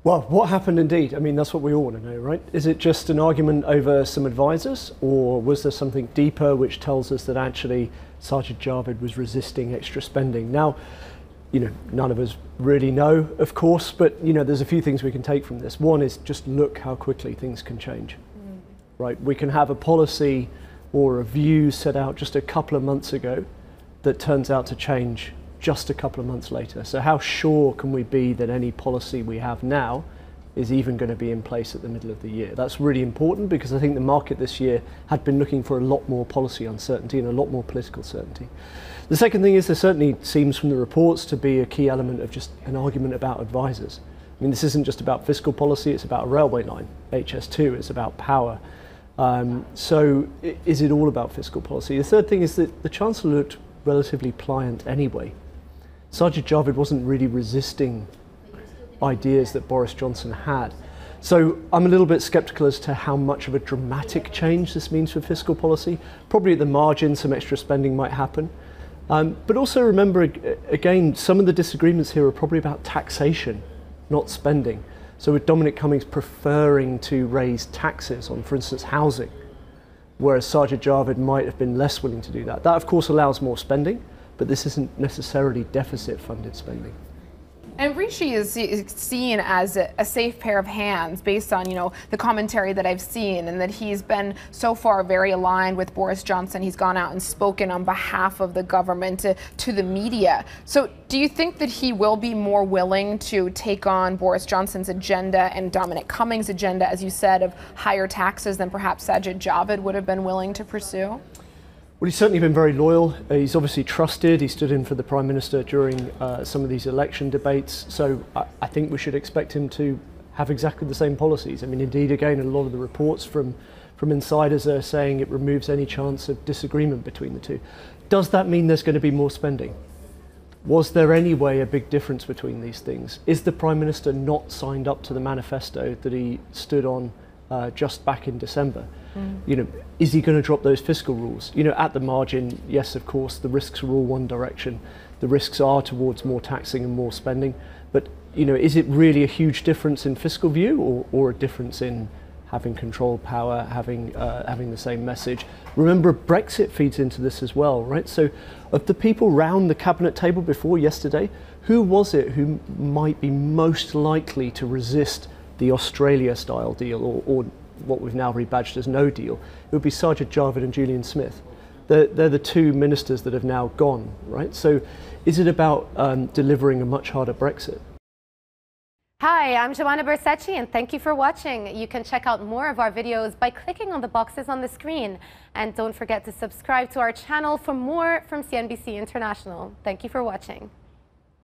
Well, what happened indeed? I mean, that's what we all want to know, right? Is it just an argument over some advisors, or was there something deeper which tells us that actually Sajid Javid was resisting extra spending? Now, none of us really know, of course, but there's a few things we can take from this. One is just look how quickly things can change, right? We can have a policy or a view set out just a couple of months ago that turns out to change just a couple of months later. So how sure can we be that any policy we have now is even going to be in place at the middle of the year? That's really important, because I think the market this year had been looking for a lot more policy uncertainty and a lot more political certainty. The second thing is, there certainly seems from the reports to be a key element of just an argument about advisors. I mean, this isn't just about fiscal policy, it's about a railway line. HS2, it's about power. So is it all about fiscal policy? The third thing is that the Chancellor looked relatively pliant anyway. Sajid Javid wasn't really resisting ideas that Boris Johnson had. So I'm a little bit sceptical as to how much of a dramatic change this means for fiscal policy. Probably at the margin, some extra spending might happen. But also remember, again, some of the disagreements here are probably about taxation, not spending. So with Dominic Cummings preferring to raise taxes on, for instance, housing, whereas Sajid Javid might have been less willing to do that. That, of course, allows more spending, but this isn't necessarily deficit-funded spending. And Rishi is seen as a safe pair of hands based on, the commentary that I've seen, and that he's been so far very aligned with Boris Johnson. He's gone out and spoken on behalf of the government to the media. So do you think that he will be more willing to take on Boris Johnson's agenda and Dominic Cummings' agenda, as you said, of higher taxes than perhaps Sajid Javid would have been willing to pursue? Well, he's certainly been very loyal. He's obviously trusted. He stood in for the Prime Minister during some of these election debates. So I think we should expect him to have exactly the same policies. I mean, indeed, again, a lot of the reports from insiders are saying it removes any chance of disagreement between the two. Does that mean there's going to be more spending? Was there anyway a big difference between these things? Is the Prime Minister not signed up to the manifesto that he stood on just back in December? Is he going to drop those fiscal rules? At the margin, yes, of course, the risks are all one direction. The risks are towards more taxing and more spending. But, is it really a huge difference in fiscal view, or a difference in having control power, having the same message? Remember, Brexit feeds into this as well, right? So of the people round the cabinet table before yesterday, who was it who might be most likely to resist the Australia-style deal, or what we've now rebadged as no deal? It would be Sajid Javid and Julian Smith. They're the two ministers that have now gone, right? So is it about delivering a much harder Brexit? Hi, I'm Joanna Bersecci, and thank you for watching. You can check out more of our videos by clicking on the boxes on the screen. And don't forget to subscribe to our channel for more from CNBC International. Thank you for watching.